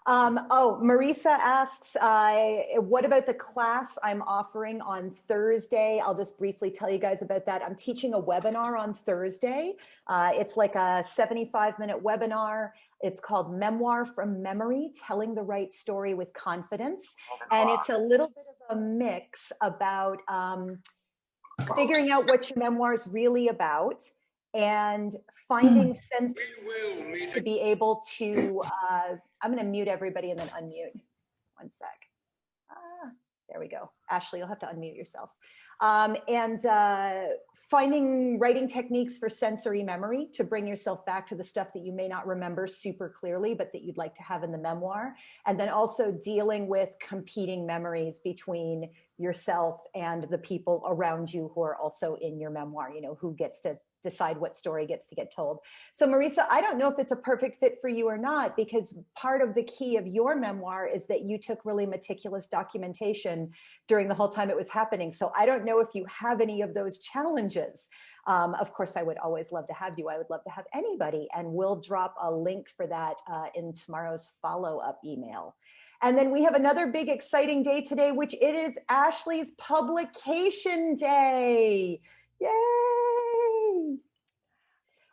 Oh, Marisa asks, what about the class I'm offering on Thursday? I'll just briefly tell you guys about that. I'm teaching a webinar on Thursday. It's like a 75-minute webinar. It's called Memoir from Memory, Telling the Right Story with Confidence. And it's a little bit of a mix about figuring out what your memoir is really about and finding sense to be able to, I'm going to mute everybody and then unmute. One sec. There we go. Ashleigh, you'll have to unmute yourself. Finding writing techniques for sensory memory to bring yourself back to the stuff that you may not remember super clearly, but that you'd like to have in the memoir. And then also dealing with competing memories between yourself and the people around you who are also in your memoir, you know, who gets to decide what story gets to get told. So Marisa, I don't know if it's a perfect fit for you or not, because part of the key of your memoir is that you took really meticulous documentation during the whole time it was happening. So I don't know if you have any of those challenges. Of course, I would always love to have you. I would love to have anybody, and we'll drop a link for that in tomorrow's follow-up email. And then we have another big exciting day today, which it is Ashleigh's publication day. Yay!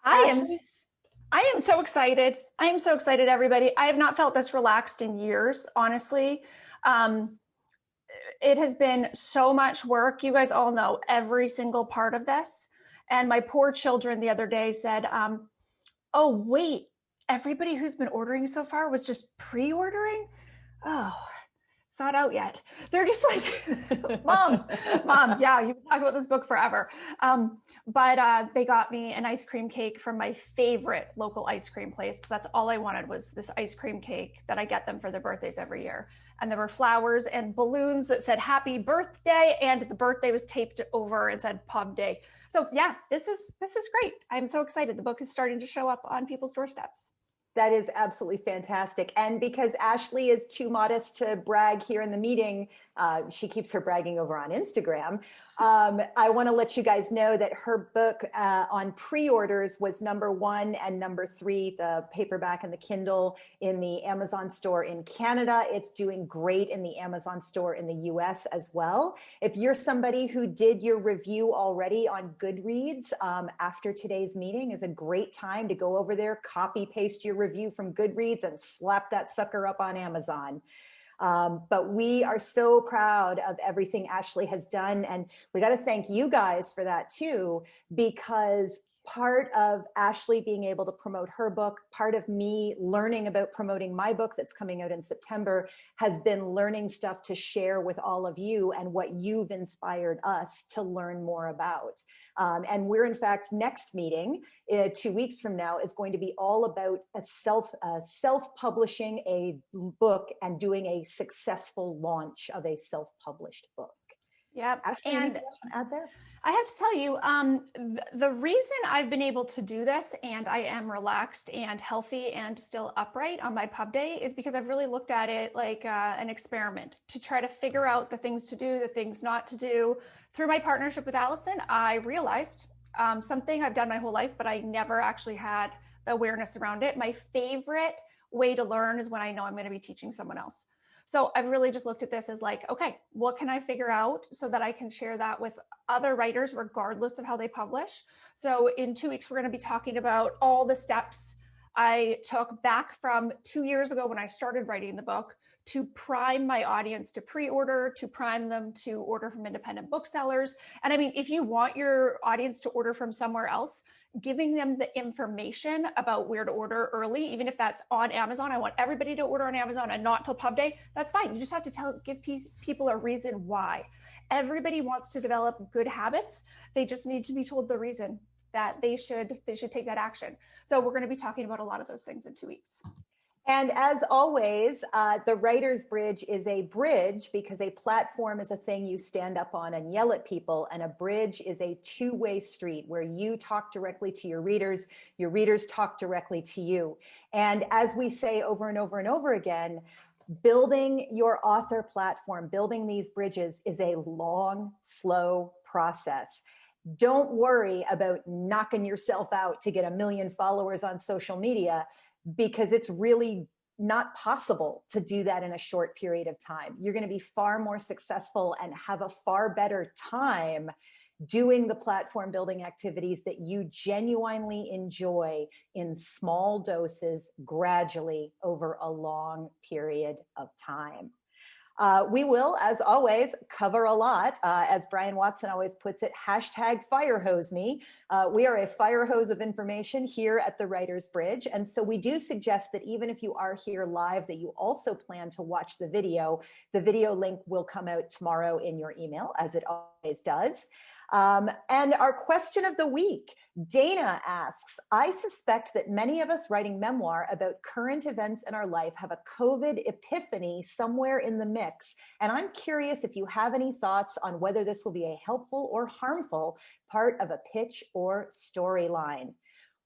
I am so excited. I am so excited, everybody. I have not felt this relaxed in years, honestly. It has been so much work. You guys all know every single part of this. And my poor children the other day said, oh, wait, everybody who's been ordering so far was just pre-ordering? Oh, it's not out yet. They're just like, mom, yeah, you can talk about this book forever. But they got me an ice cream cake from my favorite local ice cream place, because that's all I wanted was this ice cream cake that I get them for their birthdays every year. And there were flowers and balloons that said happy birthday, and the birthday was taped over and said pub day. So yeah, this is great. I'm so excited. The book is starting to show up on people's doorsteps. That is absolutely fantastic. And because Ashleigh is too modest to brag here in the meeting, she keeps her bragging over on Instagram. I want to let you guys know that her book on pre-orders was #1 and #3, the paperback and the Kindle, in the Amazon store in Canada. It's doing great in the Amazon store in the US as well. If you're somebody who did your review already on Goodreads, after today's meeting is a great time to go over there, copy paste your review from Goodreads and slap that sucker up on Amazon. But we are so proud of everything Ashleigh has done. And we got to thank you guys for that too, because part of Ashleigh being able to promote her book, part of me learning about promoting my book that's coming out in September, has been learning stuff to share with all of you and what you've inspired us to learn more about. And we're, in fact, next meeting 2 weeks from now is going to be all about self-publishing a book and doing a successful launch of a self-published book. Yep. Ashleigh, anything else you want to add there? I have to tell you, the reason I've been able to do this and I am relaxed and healthy and still upright on my pub day is because I've really looked at it like an experiment to try to figure out the things to do, the things not to do. Through my partnership with Allison, I realized something I've done my whole life, but I never actually had the awareness around it. My favorite way to learn is when I know I'm going to be teaching someone else. So I've really just looked at this as like, okay, what can I figure out so that I can share that with other writers, regardless of how they publish? So in 2 weeks, we're going to be talking about all the steps I took back from 2 years ago when I started writing the book to prime my audience to pre-order, to prime them to order from independent booksellers. And I mean, if you want your audience to order from somewhere else, giving them the information about where to order early, even if that's on Amazon. I want everybody to order on Amazon and not till pub day. That's fine. You just have to give people a reason why. Everybody wants to develop good habits. They just need to be told the reason that they should take that action. So we're going to be talking about a lot of those things in 2 weeks. And as always, the Writer's Bridge is a bridge because a platform is a thing you stand up on and yell at people, and a bridge is a two-way street where you talk directly to your readers talk directly to you. And as we say over and over and over again, building your author platform, building these bridges is a long, slow process. Don't worry about knocking yourself out to get 1 million followers on social media, because it's really not possible to do that in a short period of time. You're going to be far more successful and have a far better time doing the platform building activities that you genuinely enjoy in small doses, gradually over a long period of time. We will, as always, cover a lot. As Brian Watson always puts it, hashtag firehose me. We are a fire hose of information here at the Writer's Bridge. And so we do suggest that even if you are here live, that you also plan to watch the video. The video link will come out tomorrow in your email, as it always does. And our question of the week, Dana asks, I suspect that many of us writing memoir about current events in our life have a COVID epiphany somewhere in the mix. And I'm curious if you have any thoughts on whether this will be a helpful or harmful part of a pitch or storyline.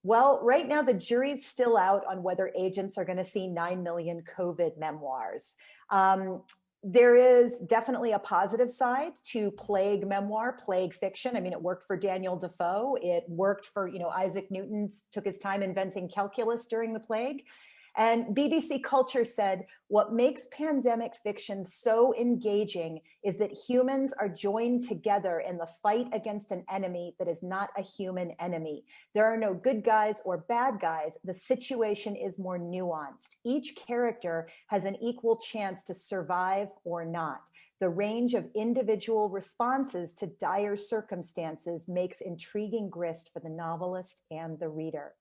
Well, right now, the jury's still out on whether agents are going to see 9 million COVID memoirs. There is definitely a positive side to plague memoir, plague fiction. I mean, it worked for Daniel Defoe. It worked for, Isaac Newton took his time inventing calculus during the plague. And BBC Culture said, what makes pandemic fiction so engaging is that humans are joined together in the fight against an enemy that is not a human enemy. There are no good guys or bad guys. The situation is more nuanced. Each character has an equal chance to survive or not. The range of individual responses to dire circumstances makes intriguing grist for the novelist and the reader.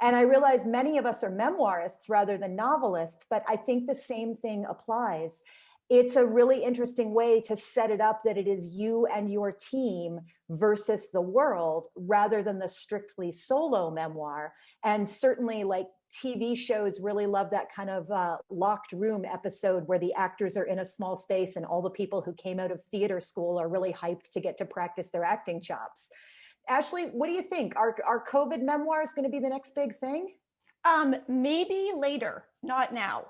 And I realize many of us are memoirists rather than novelists, but I think the same thing applies. It's a really interesting way to set it up that it is you and your team versus the world rather than the strictly solo memoir. And certainly, like, TV shows really love that kind of locked room episode where the actors are in a small space and all the people who came out of theater school are really hyped to get to practice their acting chops. Ashleigh, what do you think? Are COVID memoirs going to be the next big thing? Maybe later, not now.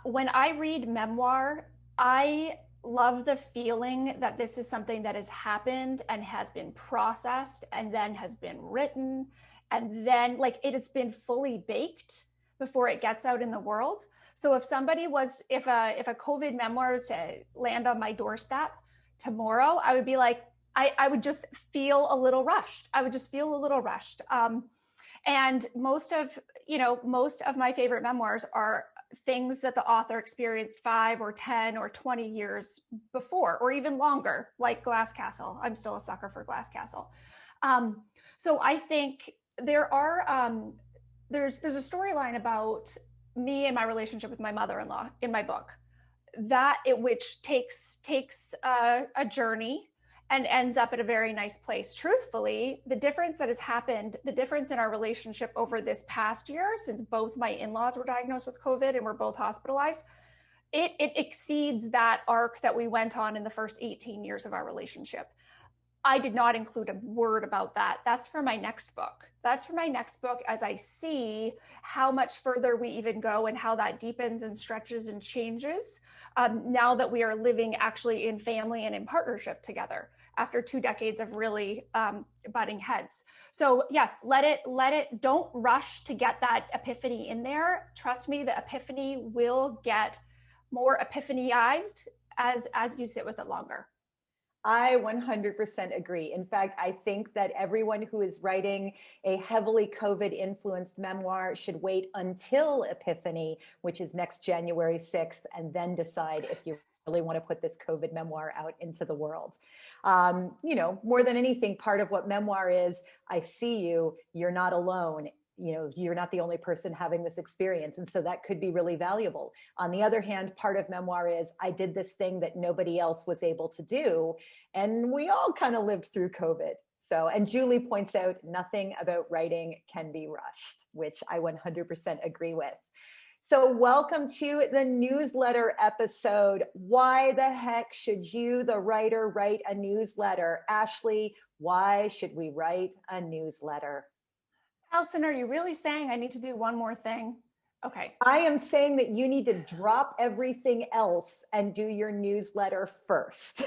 When I read memoir, I love the feeling that this is something that has happened and has been processed and then has been written. And then it has been fully baked before it gets out in the world. So if a COVID memoir was to land on my doorstep tomorrow, I would be like, I would just feel a little rushed. And most of my favorite memoirs are things that the author experienced 5 or 10 or 20 years before, or even longer, like Glass Castle. I'm still a sucker for Glass Castle. So I think there's a storyline about me and my relationship with my mother-in-law in my book, which takes a journey and ends up at a very nice place. Truthfully, the difference that has happened, the difference in our relationship over this past year, since both my in-laws were diagnosed with COVID and were both hospitalized, it exceeds that arc that we went on in the first 18 years of our relationship. I did not include a word about that. That's for my next book. As I see how much further we even go and how that deepens and stretches and changes now that we are living actually in family and in partnership together after 2 decades of really butting heads. So yeah, let it, don't rush to get that epiphany in there. Trust me, the epiphany will get more epiphanyized as you sit with it longer. I 100% agree. In fact, I think that everyone who is writing a heavily COVID-influenced memoir should wait until Epiphany, which is next January 6th, and then decide if you really want to put this COVID memoir out into the world. More than anything, part of what memoir is, I see you, you're not alone. You're not the only person having this experience. And so that could be really valuable. On the other hand, part of memoir is I did this thing that nobody else was able to do. And we all kind of lived through COVID. So, and Julie points out nothing about writing can be rushed, which I 100% agree with. So welcome to the newsletter episode. Why the heck should you, the writer, write a newsletter? Ashleigh, why should we write a newsletter? Allison, are you really saying I need to do one more thing? Okay. I am saying that you need to drop everything else and do your newsletter first.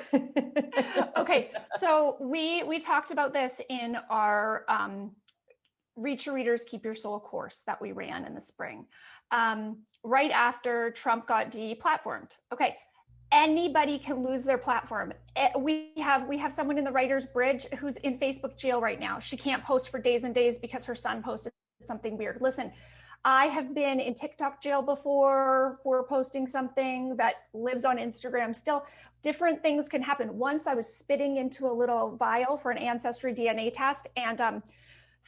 Okay. So we talked about this in our Reach Your Readers, Keep Your Soul course that we ran in the spring. right after Trump got deplatformed. Okay, anybody can lose their platform. We have someone in the Writer's Bridge who's in Facebook jail right now. She can't post for days and days because her son posted something weird. Listen, I have been in TikTok jail before for posting something that lives on Instagram still. Different things can happen. Once I was spitting into a little vial for an ancestry DNA test, and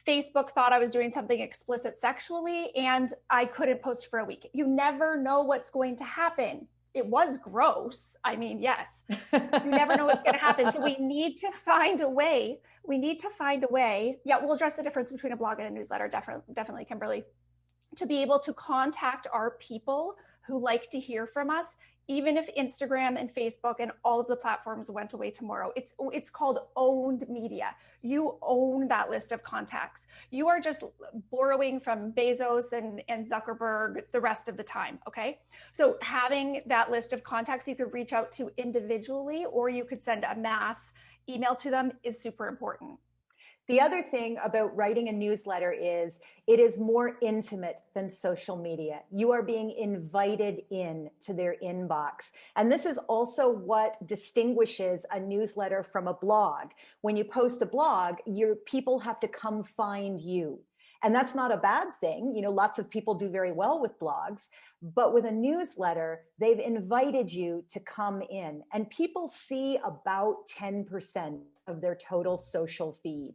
Facebook thought I was doing something explicit sexually, and I couldn't post for a week. You never know what's going to happen. It was gross. I mean, yes, you never know what's going to happen. So we need to find a way. Yeah, we'll address the difference between a blog and a newsletter. Definitely, Kimberly, to be able to contact our people who like to hear from us, even if Instagram and Facebook and all of the platforms went away tomorrow. It's called owned media. You own that list of contacts. You are just borrowing from Bezos and Zuckerberg the rest of the time, okay? So having that list of contacts you could reach out to individually, or you could send a mass email to them, is super important. The other thing about writing a newsletter is it is more intimate than social media. You are being invited in to their inbox. And this is also what distinguishes a newsletter from a blog. When you post a blog, your people have to come find you. And that's not a bad thing. You know, lots of people do very well with blogs, but with a newsletter, they've invited you to come in, and people see about 10% of their total social feed.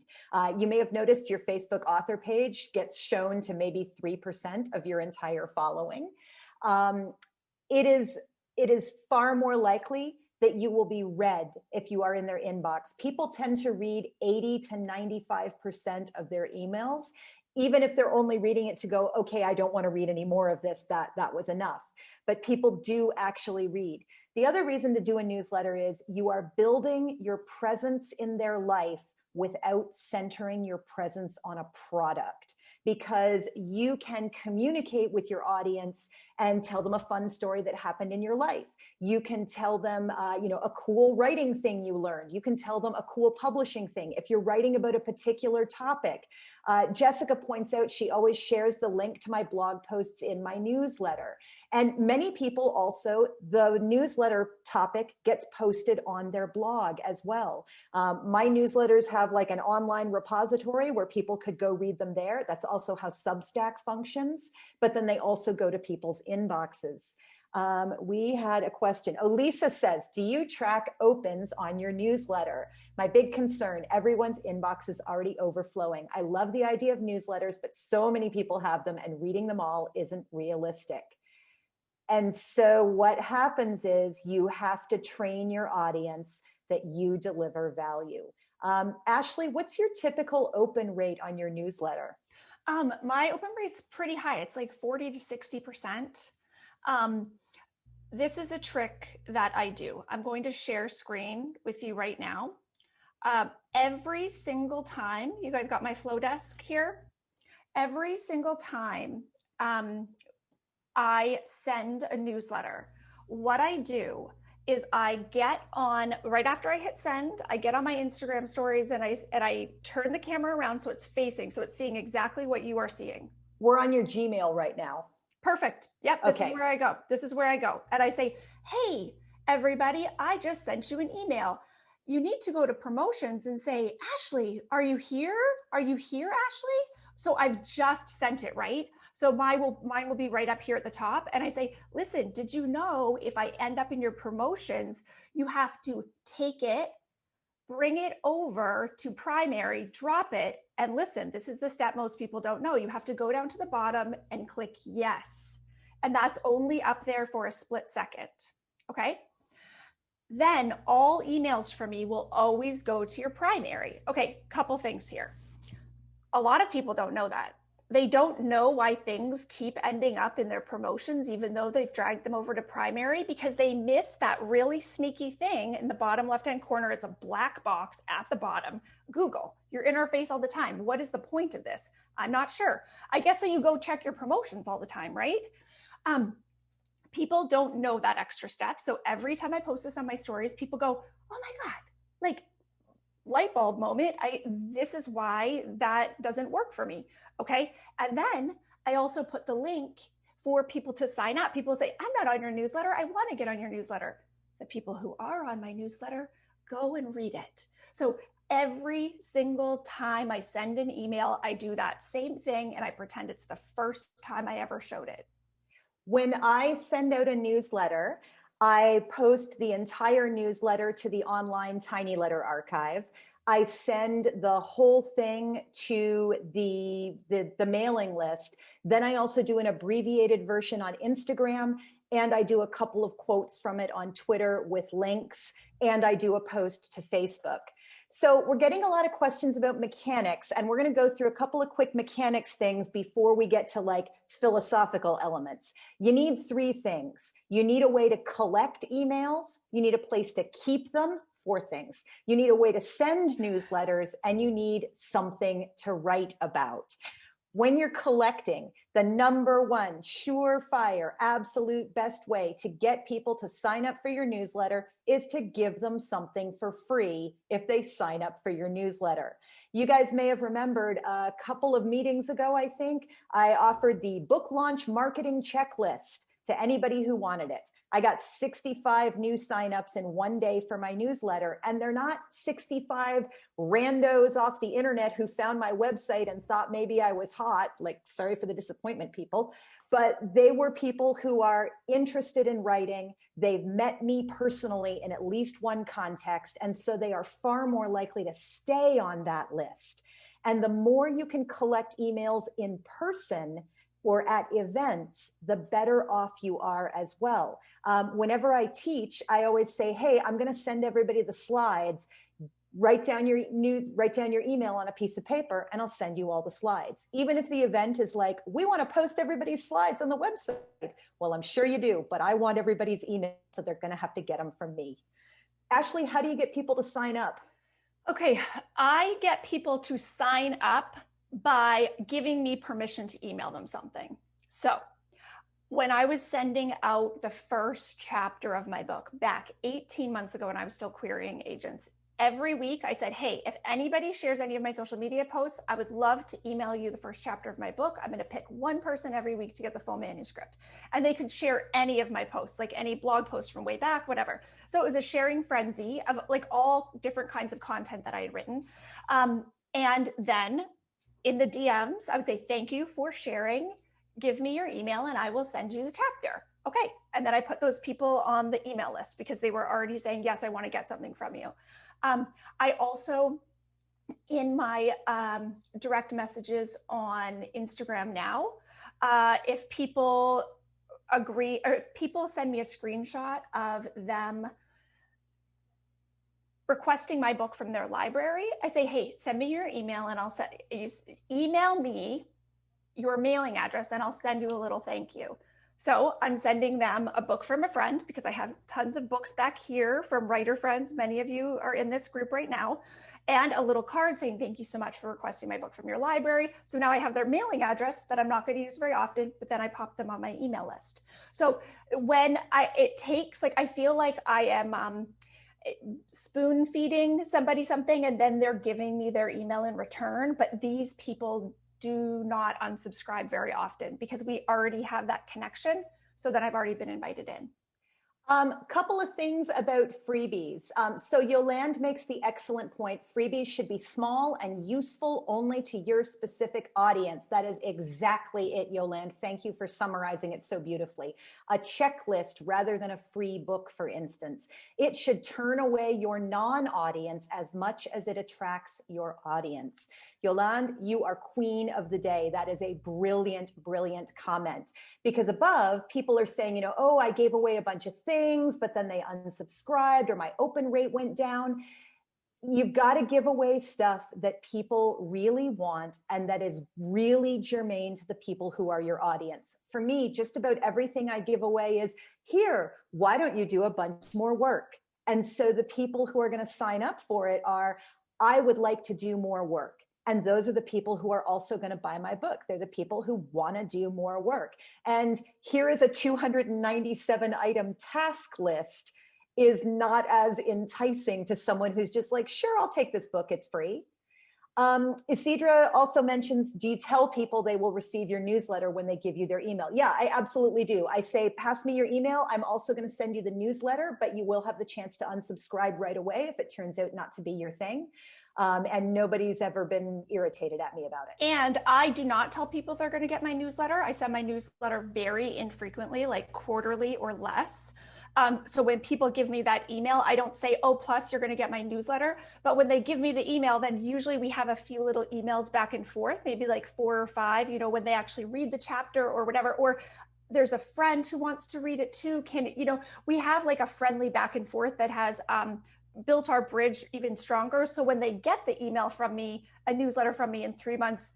You may have noticed your Facebook author page gets shown to maybe 3% of your entire following. It is far more likely that you will be read if you are in their inbox. People tend to read 80 to 95% of their emails, even if they're only reading it to go, okay, I don't want to read any more of this, that was enough. But people do actually read. The other reason to do a newsletter is you are building your presence in their life without centering your presence on a product, because you can communicate with your audience and tell them a fun story that happened in your life. You can tell them, a cool writing thing you learned. You can tell them a cool publishing thing. If you're writing about a particular topic, Jessica points out she always shares the link to my blog posts in my newsletter. And many people also, the newsletter topic gets posted on their blog as well. My newsletters have like an online repository where people could go read them there. That's also how Substack functions, but then they also go to people's inboxes. We had a question. Lisa says, do you track opens on your newsletter? My big concern, everyone's inbox is already overflowing. I love the idea of newsletters, but so many people have them and reading them all isn't realistic. And so what happens is you have to train your audience that you deliver value. Ashleigh, what's your typical open rate on your newsletter? My open rate's pretty high. It's like 40 to 60%. This is a trick that I do. I'm going to share screen with you right now. Every single time, you guys got my flow desk here? Every single time I send a newsletter, what I do is I get on, right after I hit send, I get on my Instagram stories and I turn the camera around so it's facing, so it's seeing exactly what you are seeing. We're on your Gmail right now. Perfect. Yep. This is where I go. This is where I go. And I say, hey, everybody, I just sent you an email. You need to go to promotions and say, Ashleigh, are you here? Are you here, Ashleigh? So I've just sent it, right? So mine will be right up here at the top. And I say, listen, did you know if I end up in your promotions, you have to take it, bring it over to primary, drop it, and listen, this is the step most people don't know. You have to go down to the bottom and click yes. And that's only up there for a split second, okay? Then all emails from me will always go to your primary. Okay, couple things here. A lot of people don't know that. They don't know why things keep ending up in their promotions, even though they've dragged them over to primary, because they miss that really sneaky thing in the bottom left-hand corner. It's a black box at the bottom. Google, you're in our face all the time. What is the point of this? I'm not sure. I guess so you go check your promotions all the time, right? People don't know that extra step. So every time I post this on my stories, people go, oh my God, like light bulb moment. This is why that doesn't work for me. Okay. And then I also put the link for people to sign up. People say, I'm not on your newsletter. I want to get on your newsletter. The people who are on my newsletter go and read it. So every single time I send an email, I do that same thing and I pretend it's the first time I ever showed it. When I send out a newsletter, I post the entire newsletter to the online Tiny Letter archive. I send the whole thing to the mailing list. Then I also do an abbreviated version on Instagram, and I do a couple of quotes from it on Twitter with links, and I do a post to Facebook. So we're getting a lot of questions about mechanics, and we're going to go through a couple of quick mechanics things before we get to like philosophical elements. You need three things. You need a way to collect emails. You need a place to keep them. Four things. You need a way to send newsletters, and you need something to write about. When you're collecting, the number one surefire, absolute best way to get people to sign up for your newsletter is to give them something for free if they sign up for your newsletter. You guys may have remembered a couple of meetings ago, I think, I offered the book launch marketing checklist to anybody who wanted it. I got 65 new signups in one day for my newsletter, and they're not 65 randos off the internet who found my website and thought maybe I was hot, like, sorry for the disappointment, people, but they were people who are interested in writing. They've met me personally in at least one context, and so they are far more likely to stay on that list. And the more you can collect emails in person or at events, the better off you are as well. Whenever I teach, I always say, hey, I'm going to send everybody the slides. Write down your email on a piece of paper, and I'll send you all the slides. Even if the event is like, we want to post everybody's slides on the website. Well, I'm sure you do, but I want everybody's email, so they're going to have to get them from me. Ashleigh, how do you get people to sign up? Okay, I get people to sign up by giving me permission to email them something. So when I was sending out the first chapter of my book back 18 months ago when I was still querying agents, every week I said, hey, if anybody shares any of my social media posts, I would love to email you the first chapter of my book. I'm going to pick one person every week to get the full manuscript. And they could share any of my posts, like any blog posts from way back, whatever. So it was a sharing frenzy of like all different kinds of content that I had written. And then in the DMs, I would say, thank you for sharing. Give me your email and I will send you the chapter. Okay. And then I put those people on the email list because they were already saying, yes, I want to get something from you. I also, in my direct messages on Instagram now, if people agree, or if people send me a screenshot of them requesting my book from their library, I say, hey, send me your email and email me your mailing address and I'll send you a little thank you. So I'm sending them a book from a friend because I have tons of books back here from writer friends. Many of you are in this group right now, and a little card saying, thank you so much for requesting my book from your library. So now I have their mailing address that I'm not going to use very often, but then I pop them on my email list. So when I feel like I am spoon feeding somebody something and then they're giving me their email in return. But these people do not unsubscribe very often because we already have that connection. So that I've already been invited in. Couple of things about freebies. So Yolande makes the excellent point. Freebies should be small and useful only to your specific audience. That is exactly it, Yolande. Thank you for summarizing it so beautifully. A checklist rather than a free book, for instance. It should turn away your non-audience as much as it attracts your audience. Yolande, you are queen of the day. That is a brilliant, brilliant comment. Because above, people are saying, oh, I gave away a bunch of things, but then they unsubscribed or my open rate went down. You've got to give away stuff that people really want and that is really germane to the people who are your audience. For me, just about everything I give away is, here, why don't you do a bunch more work? And so the people who are going to sign up for it are, I would like to do more work. And those are the people who are also going to buy my book. They're the people who want to do more work. And here is a 297 item task list is not as enticing to someone who's just like, sure, I'll take this book. It's free. Isidra also mentions, do you tell people they will receive your newsletter when they give you their email? Yeah, I absolutely do. I say, pass me your email. I'm also going to send you the newsletter, but you will have the chance to unsubscribe right away if it turns out not to be your thing. And nobody's ever been irritated at me about it. And I do not tell people they're going to get my newsletter. I send my newsletter very infrequently, like quarterly or less. So when people give me that email, I don't say, oh, plus you're going to get my newsletter. But when they give me the email, then usually we have a few little emails back and forth, maybe like 4 or 5, you know, when they actually read the chapter or whatever, or there's a friend who wants to read it too. We have like a friendly back and forth that has built our bridge even stronger. So when they get the email from me, a newsletter from me in 3 months,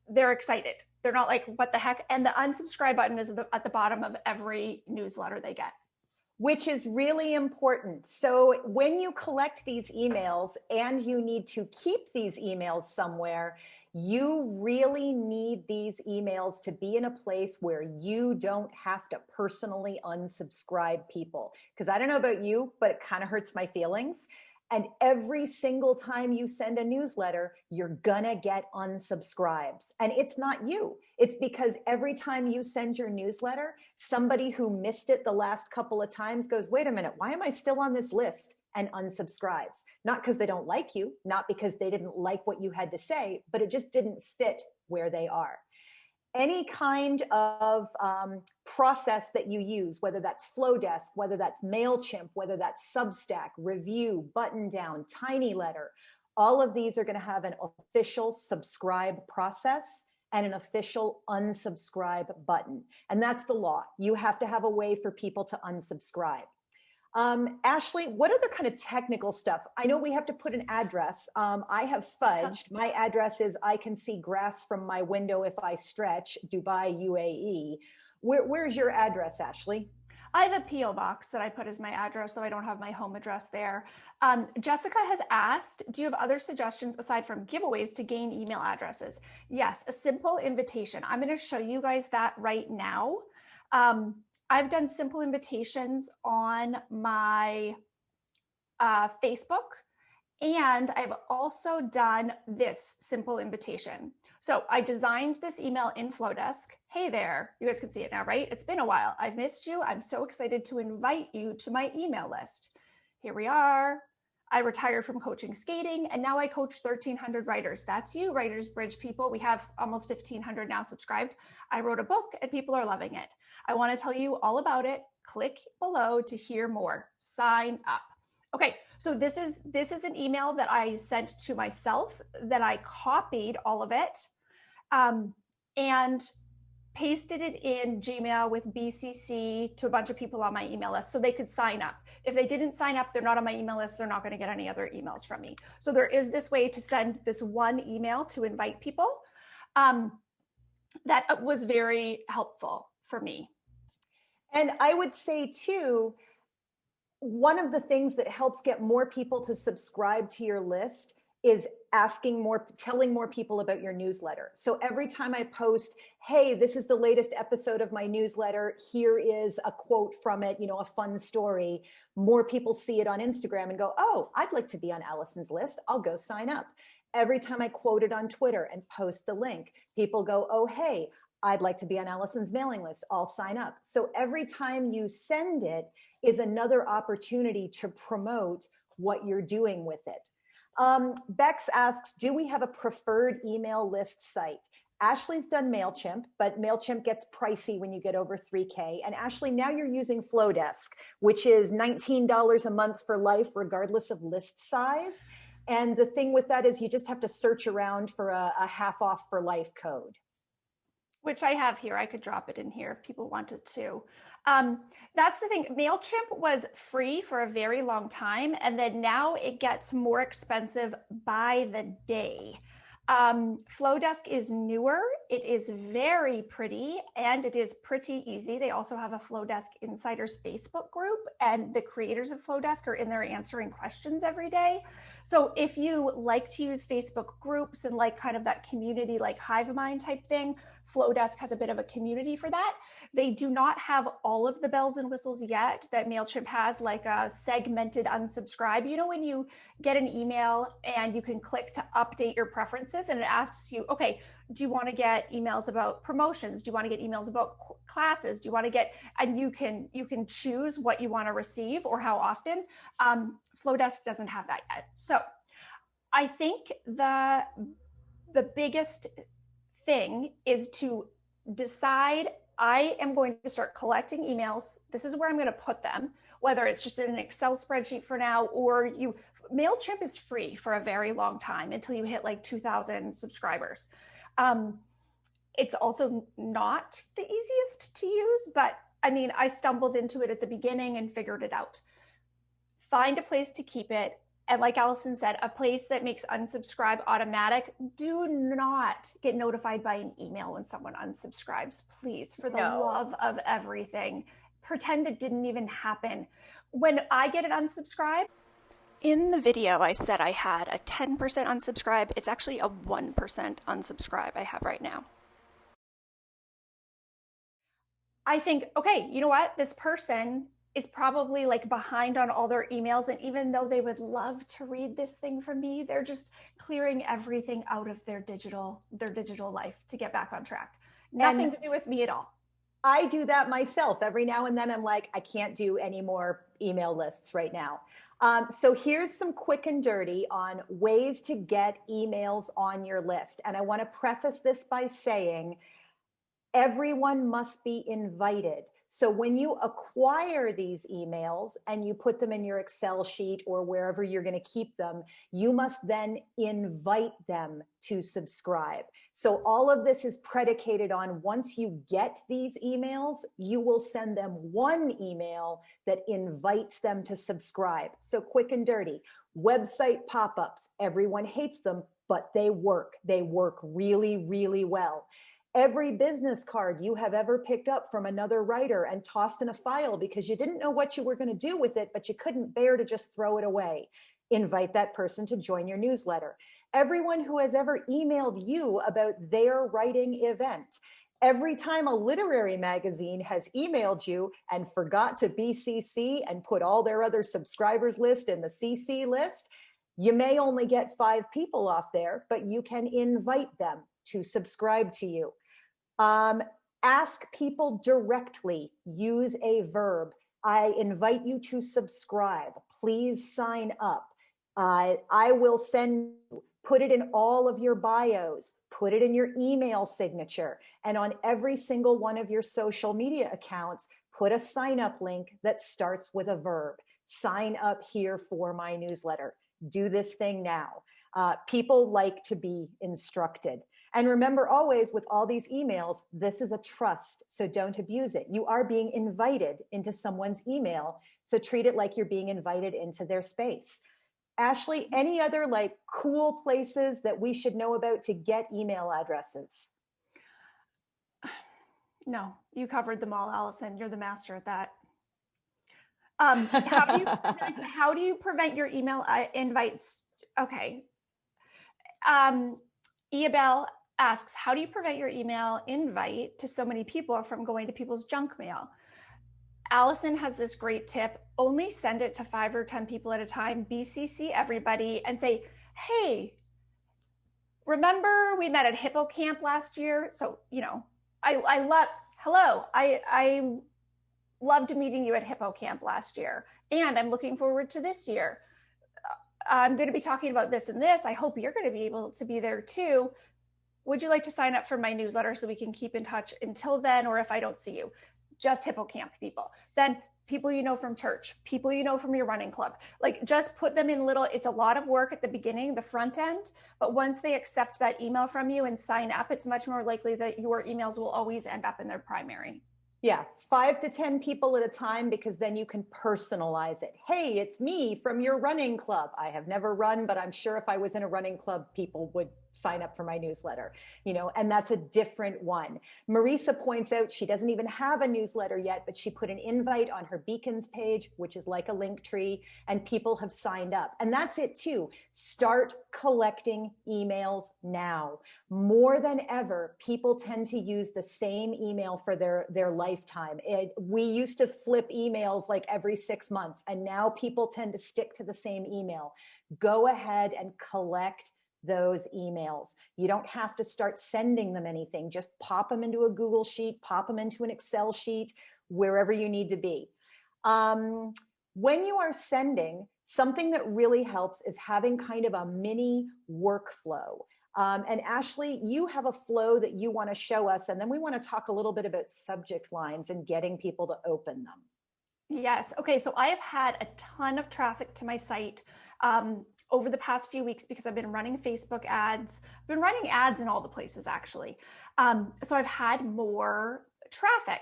they're excited. They're not like, what the heck? And the unsubscribe button is at the bottom of every newsletter they get. Which is really important. So when you collect these emails and you need to keep these emails somewhere, you really need these emails to be in a place where you don't have to personally unsubscribe people. Because I don't know about you, but it kind of hurts my feelings. And every single time you send a newsletter, you're gonna get unsubscribes. And it's not you. It's because every time you send your newsletter, somebody who missed it the last couple of times goes, wait a minute, why am I still on this list? And unsubscribes. Not because they don't like you, not because they didn't like what you had to say, but it just didn't fit where they are. Any kind of process that you use, whether that's Flowdesk, whether that's MailChimp, whether that's Substack, Review, Button Down, Tiny Letter, all of these are going to have an official subscribe process and an official unsubscribe button. And that's the law. You have to have a way for people to unsubscribe. Ashleigh, what other kind of technical stuff? I know we have to put an address. I have fudged. My address is, I can see grass from my window if I stretch, Dubai, UAE. Where's your address, Ashleigh? I have a P.O. box that I put as my address, so I don't have my home address there. Jessica has asked, do you have other suggestions aside from giveaways to gain email addresses? Yes, a simple invitation. I'm going to show you guys that right now. I've done simple invitations on my Facebook, and I've also done this simple invitation. So I designed this email in Flowdesk. Hey there, you guys can see it now, right? It's been a while. I've missed you. I'm so excited to invite you to my email list. Here we are. I retired from coaching skating, and now I coach 1,300 writers. That's you, Writers Bridge people. We have almost 1,500 now subscribed. I wrote a book and people are loving it. I want to tell you all about it. Click below to hear more. Sign up. Okay, so this is an email that I sent to myself, that I copied all of it and pasted it in Gmail with BCC to a bunch of people on my email list so they could sign up. If they didn't sign up, they're not on my email list, they're not going to get any other emails from me. So there is this way to send this one email to invite people. That was very helpful for me. And I would say too, one of the things that helps get more people to subscribe to your list is telling more people about your newsletter. So every time I post, hey, this is the latest episode of my newsletter, here is a quote from it, a fun story, more people see it on Instagram and go, oh, I'd like to be on Allison's list. I'll go sign up. Every time I quote it on Twitter and post the link, people go, oh, hey, I'd like to be on Allison's mailing list. I'll sign up. So every time you send it is another opportunity to promote what you're doing with it. Bex asks, do we have a preferred email list site? Ashleigh's done MailChimp, but MailChimp gets pricey when you get over 3K. And Ashleigh, now you're using Flowdesk, which is $19 a month for life, regardless of list size. And the thing with that is you just have to search around for a half off for life code. Which I have here. I could drop it in here if people wanted to. That's the thing. MailChimp was free for a very long time, and then now it gets more expensive by the day. Flowdesk is newer. It is very pretty, and it is pretty easy. They also have a Flowdesk Insiders Facebook group, and the creators of Flowdesk are in there answering questions every day. So if you like to use Facebook groups and like kind of that community, like Hive Mind type thing, Flowdesk has a bit of a community for that. They do not have all of the bells and whistles yet that MailChimp has, like a segmented unsubscribe. You know, when you get an email and you can click to update your preferences and it asks you, okay, do you want to get emails about promotions? Do you want to get emails about classes? Do you want to get, and you can choose what you want to receive or how often. Flowdesk doesn't have that yet. So I think the biggest thing is to decide, I am going to start collecting emails. This is where I'm going to put them, whether it's just in an Excel spreadsheet for now, or MailChimp is free for a very long time until you hit like 2,000 subscribers. It's also not the easiest to use, but I mean, I stumbled into it at the beginning and figured it out. Find a place to keep it. And like Allison said, a place that makes unsubscribe automatic. Do not get notified by an email when someone unsubscribes, please, for the love of everything. Pretend it didn't even happen. When I get an unsubscribe, in the video I said I had a 10% unsubscribe. It's actually a 1% unsubscribe I have right now. I think, okay, you know what? This person is probably like behind on all their emails. And even though they would love to read this thing from me, they're just clearing everything out of their digital life to get back on track. Nothing to do with me at all. I do that myself. Every now and then I'm like, I can't do any more email lists right now. So here's some quick and dirty on ways to get emails on your list. And I want to preface this by saying, everyone must be invited. So when you acquire these emails and you put them in your Excel sheet or wherever you're going to keep them, you must then invite them to subscribe. So all of this is predicated on, once you get these emails, you will send them one email that invites them to subscribe. So quick and dirty. Website pop-ups, everyone hates them, but they work. They work really, really well. Every business card you have ever picked up from another writer and tossed in a file because you didn't know what you were going to do with it, but you couldn't bear to just throw it away. Invite that person to join your newsletter. Everyone who has ever emailed you about their writing event. Every time a literary magazine has emailed you and forgot to BCC and put all their other subscribers list in the CC list, you may only get 5 people off there, but you can invite them to subscribe to you. Ask people directly. Use a verb. I invite you to subscribe. Please sign up. I will send, put it in all of your bios, put it in your email signature, and on every single one of your social media accounts, put a sign up link that starts with a verb. Sign up here for my newsletter. Do this thing now. People like to be instructed. And remember always, with all these emails, this is a trust, so don't abuse it. You are being invited into someone's email, so treat it like you're being invited into their space. Ashleigh, any other like cool places that we should know about to get email addresses? No, you covered them all, Allison. You're the master at that. How do you prevent your email invites? Okay. Iabel asks, how do you prevent your email invite to so many people from going to people's junk mail? Allison has this great tip. Only send it to 5 or 10 people at a time, BCC everybody, and say, hey, remember we met at Hippo Camp last year? So, you know, I loved meeting you at Hippo Camp last year, and I'm looking forward to this year. I'm going to be talking about this and this. I hope you're going to be able to be there too. Would you like to sign up for my newsletter so we can keep in touch until then, or if I don't see you? Just Hippo Camp people. Then people you know from church, people you know from your running club. Like, just put them in little, it's a lot of work at the beginning, the front end, but once they accept that email from you and sign up, it's much more likely that your emails will always end up in their primary. Yeah, 5 to 10 people at a time, because then you can personalize it. Hey, it's me from your running club. I have never run, but I'm sure if I was in a running club, people would sign up for my newsletter, and that's a different one. Marisa points out she doesn't even have a newsletter yet, but she put an invite on her Beacons page, which is like a link tree, and people have signed up. And that's it too. Start collecting emails now. More than ever, people tend to use the same email for their lifetime. We used to flip emails like every 6 months, and now people tend to stick to the same email. Go ahead and collect those emails. You don't have to start sending them anything. Just pop them into a Google Sheet, pop them into an Excel sheet, wherever you need to be. When you are sending, something that really helps is having kind of a mini workflow. And Ashleigh, you have a flow that you want to show us, and then we want to talk a little bit about subject lines and getting people to open them. Yes. Okay. So I have had a ton of traffic to my site over the past few weeks because I've been running Facebook ads. I've been running ads in all the places, actually. So I've had more traffic.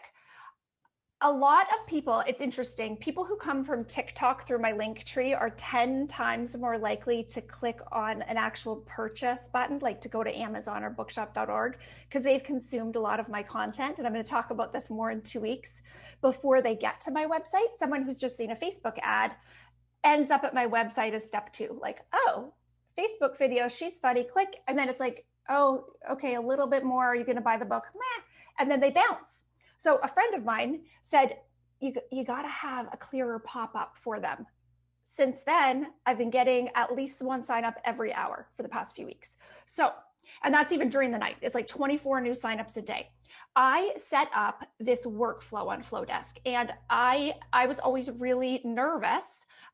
A lot of people, it's interesting, people who come from TikTok through my link tree are 10 times more likely to click on an actual purchase button, like to go to Amazon or bookshop.org, because they've consumed a lot of my content. And I'm going to talk about this more in 2 weeks. Before they get to my website, someone who's just seen a Facebook ad ends up at my website as step 2, like, oh, Facebook video, she's funny, click. And then it's like, oh, okay, a little bit more. Are you going to buy the book? Meh. And then they bounce. So a friend of mine said, you got to have a clearer pop-up for them. Since then, I've been getting at least one sign up every hour for the past few weeks. So, and that's even during the night. It's like 24 new signups a day. I set up this workflow on Flowdesk, and I was always really nervous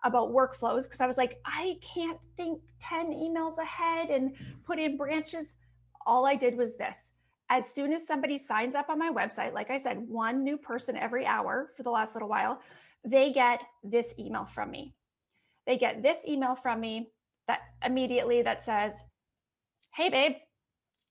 about workflows because I was like, I can't think 10 emails ahead and put in branches. All I did was this. As soon as somebody signs up on my website, like I said, one new person every hour for the last little while, they get this email from me. They get this email from me that immediately that says, hey, babe,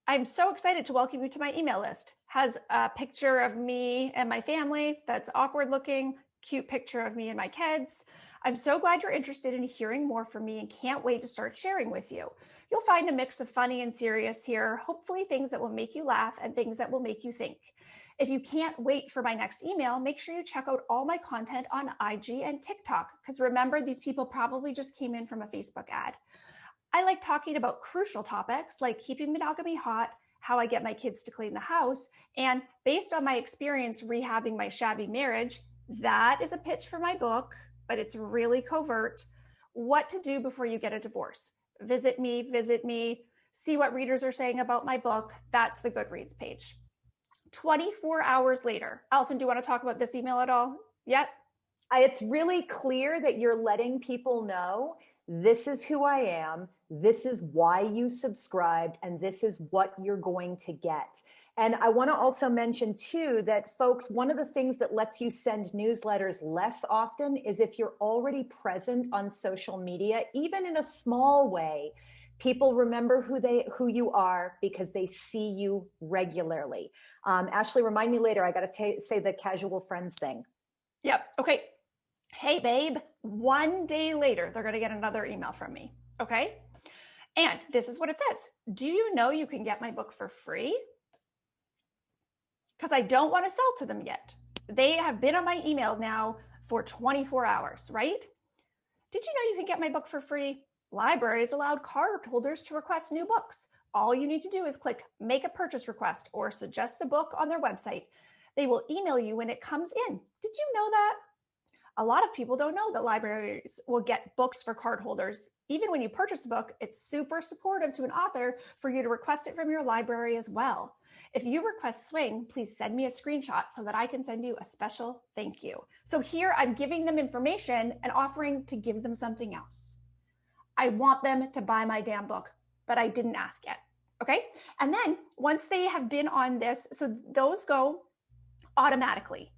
I'm so excited to welcome you to my email list. Has a picture of me and my family that's awkward looking, cute picture of me and my kids. I'm so glad you're interested in hearing more from me and can't wait to start sharing with you. You'll find a mix of funny and serious here, hopefully things that will make you laugh and things that will make you think. If you can't wait for my next email, make sure you check out all my content on IG and TikTok, because remember, these people probably just came in from a Facebook ad. I like talking about crucial topics like keeping monogamy hot, how I get my kids to clean the house, and based on my experience rehabbing my shabby marriage, that is a pitch for my book, but it's really covert. What to do before you get a divorce. Visit me, see what readers are saying about my book. That's the Goodreads page. 24 hours later. Allison, do you want to talk about this email at all? Yep. It's really clear that you're letting people know this is who I am, this is why you subscribed, and this is what you're going to get. And I want to also mention too that, folks, one of the things that lets you send newsletters less often is if you're already present on social media, even in a small way. People remember who you are because they see you regularly. Ashleigh, remind me later. I got to say the casual friends thing. Yep. Okay. Hey, babe. 1 day later, they're going to get another email from me. Okay. And this is what it says. Do you know you can get my book for free? Because I don't want to sell to them yet. They have been on my email now for 24 hours, right? Did you know you can get my book for free? Libraries allowed card holders to request new books. All you need to do is click make a purchase request or suggest a book on their website. They will email you when it comes in. Did you know that? A lot of people don't know that libraries will get books for card holders. Even when you purchase a book, it's super supportive to an author for you to request it from your library as well. If you request Swing, please send me a screenshot so that I can send you a special thank you. So here I'm giving them information and offering to give them something else. I want them to buy my damn book, but I didn't ask yet. Okay. And then once they have been on this, so those go automatically.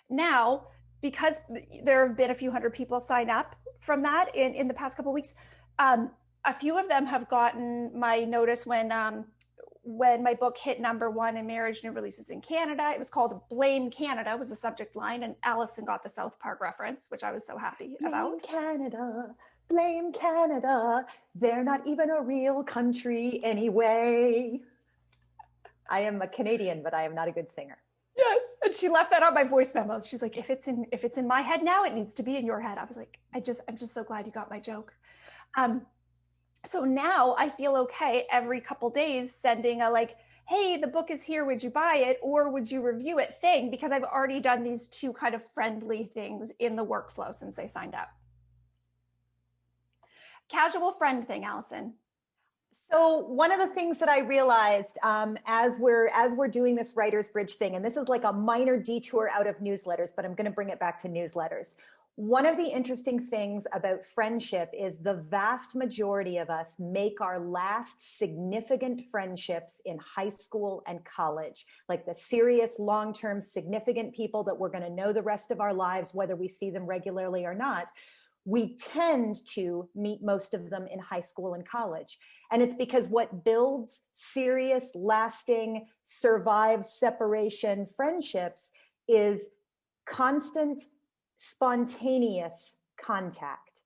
Now, because there have been a few hundred people sign up from that in the past couple of weeks, a few of them have gotten my notice when my book hit #1 in marriage new releases in Canada. It was called Blame Canada was the subject line, and Allison got the South Park reference, which I was so happy about. Blame Canada. blame Canada. They're not even a real country anyway. I am a Canadian, but I am not a good singer. Yes. And she left that on my voice memos. She's like, if it's in my head now, it needs to be in your head. I was like, I'm just so glad you got my joke. So now I feel okay every couple days sending a like, hey, the book is here, would you buy it or would you review it thing, because I've already done these two kind of friendly things in the workflow since they signed up. Casual friend thing, Allison. So one of the things that I realized as we're doing this Writer's Bridge thing, and this is like a minor detour out of newsletters, but I'm going to bring it back to newsletters. One of the interesting things about friendship is the vast majority of us make our last significant friendships in high school and college, like the serious, long-term, significant people that we're going to know the rest of our lives, whether we see them regularly or not. We tend to meet most of them in high school and college. And it's because what builds serious, lasting, survive separation friendships is constant, spontaneous contact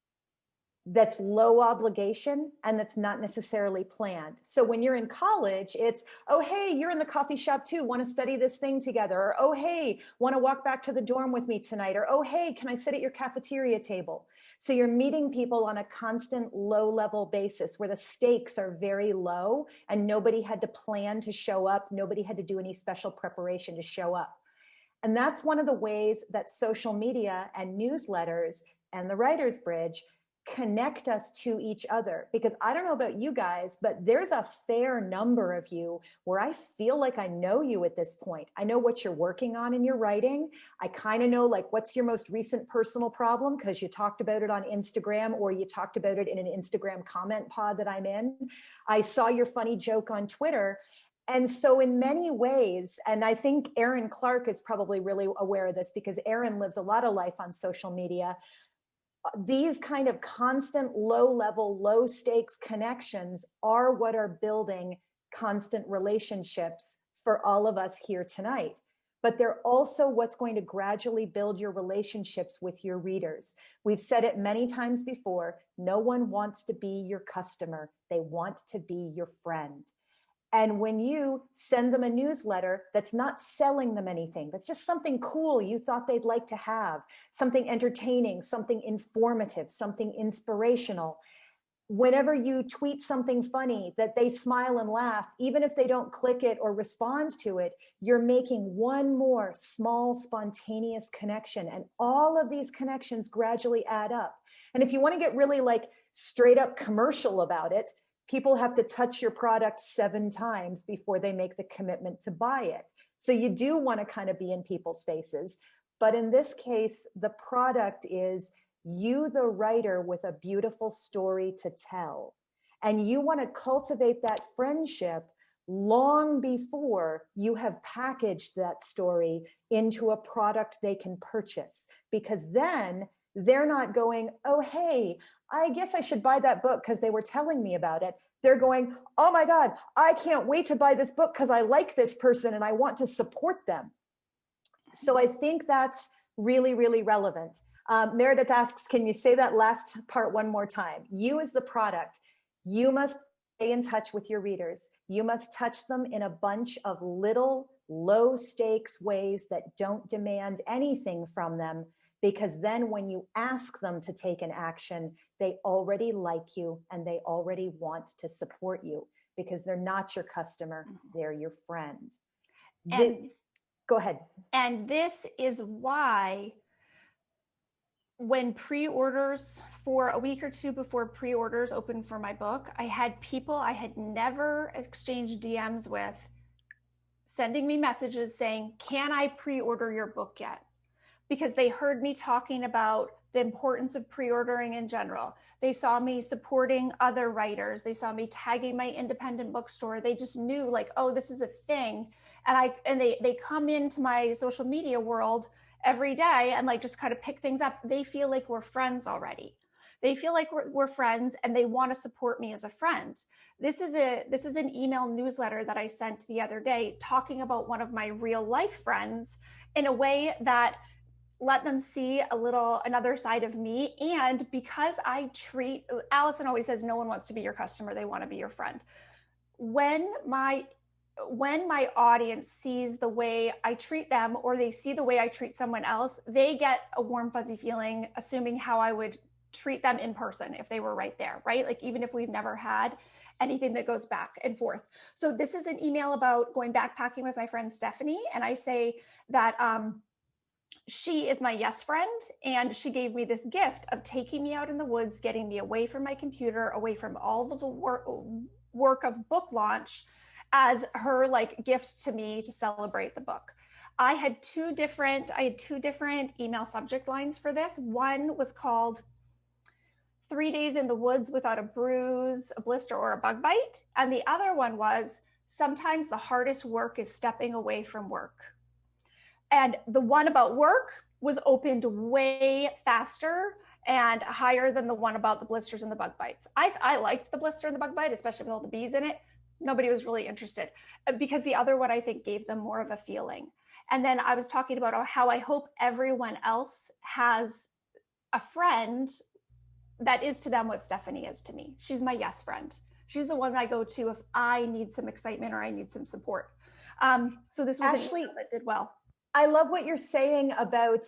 that's low obligation and that's not necessarily planned. So when you're in college, it's, oh, hey, you're in the coffee shop too, want to study this thing together? Or, oh, hey, want to walk back to the dorm with me tonight? Or, oh, hey, can I sit at your cafeteria table? So you're meeting people on a constant low level basis where the stakes are very low and nobody had to plan to show up. Nobody had to do any special preparation to show up. And that's one of the ways that social media and newsletters and the Writer's Bridge connect us to each other. Because I don't know about you guys, but there's a fair number of you where I feel like I know you at this point. I know what you're working on in your writing. I kind of know like what's your most recent personal problem because you talked about it on Instagram or you talked about it in an Instagram comment pod that I'm in. I saw your funny joke on Twitter. And so in many ways, and I think Erin Clark is probably really aware of this because Erin lives a lot of life on social media. These kind of constant low level, low stakes connections are what are building constant relationships for all of us here tonight. But they're also what's going to gradually build your relationships with your readers. We've said it many times before, no one wants to be your customer. They want to be your friend. And when you send them a newsletter that's not selling them anything, that's just something cool you thought they'd like to have, something entertaining, something informative, something inspirational. Whenever you tweet something funny that they smile and laugh, even if they don't click it or respond to it, you're making one more small, spontaneous connection. And all of these connections gradually add up. And if you want to get really like straight up commercial about it, people have to touch your product 7 times before they make the commitment to buy it. So you do want to kind of be in people's faces. But in this case, the product is you, the writer, with a beautiful story to tell. And you want to cultivate that friendship long before you have packaged that story into a product they can purchase. Because then they're not going, oh, hey, I guess I should buy that book because they were telling me about it. They're going, oh my God, I can't wait to buy this book because I like this person and I want to support them. So I think that's really, really relevant. Meredith asks, can you say that last part one more time? You as the product, you must stay in touch with your readers. You must touch them in a bunch of little low stakes ways that don't demand anything from them. Because then when you ask them to take an action, they already like you and they already want to support you because they're not your customer, they're your friend. And go ahead. And this is why when pre-orders, for a week or two before pre-orders opened for my book, I had people I had never exchanged DMs with sending me messages saying, can I pre-order your book yet? Because they heard me talking about the importance of pre-ordering in general. They saw me supporting other writers. They saw me tagging my independent bookstore. They just knew like, oh, this is a thing. And they come into my social media world every day and like just kind of pick things up. They feel like we're friends already. They feel like we're friends and they want to support me as a friend. This is an email newsletter that I sent the other day talking about one of my real life friends in a way that let them see another side of me. And because Allison always says, no one wants to be your customer, they want to be your friend. When my audience sees the way I treat them, or they see the way I treat someone else, they get a warm, fuzzy feeling, assuming how I would treat them in person if they were right there, right? Like, even if we've never had anything that goes back and forth. So this is an email about going backpacking with my friend Stephanie. And I say that she is my yes friend. And she gave me this gift of taking me out in the woods, getting me away from my computer, away from all of the work of book launch, as her like gift to me to celebrate the book. I had two different email subject lines for this. One was called 3 days in the woods without a bruise, a blister, or a bug bite. And the other one was, sometimes the hardest work is stepping away from work. And the one about work was opened way faster and higher than the one about the blisters and the bug bites. I liked the blister and the bug bite, especially with all the bees in it. Nobody was really interested, because the other one I think gave them more of a feeling. And then I was talking about how I hope everyone else has a friend that is to them what Stephanie is to me. She's my yes friend. She's the one I go to if I need some excitement or I need some support. So this was Ashleigh, that did well. I love what you're saying about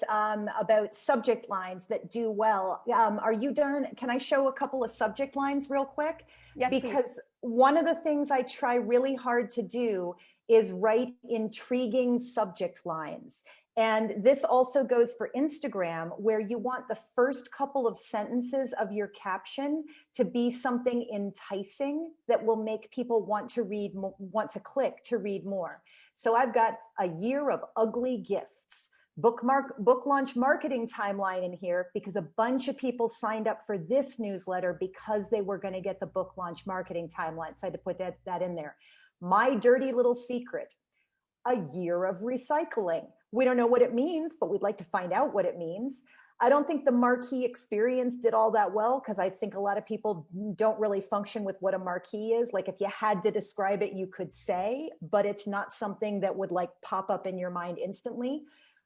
subject lines that do well. Are you done? Can I show a couple of subject lines real quick? Yes, because please. One of the things I try really hard to do is write intriguing subject lines. And this also goes for Instagram, where you want the first couple of sentences of your caption to be something enticing that will make people want to click to read more. So I've got a year of ugly gifts, book launch marketing timeline in here, because a bunch of people signed up for this newsletter because they were going to get the book launch marketing timeline. So I had to put that in there. My dirty little secret, a year of recycling. We don't know what it means, but we'd like to find out what it means. I don't think the marquee experience did all that well, because I think a lot of people don't really function with what a marquee is. Like, if you had to describe it, you could say, but it's not something that would like pop up in your mind instantly.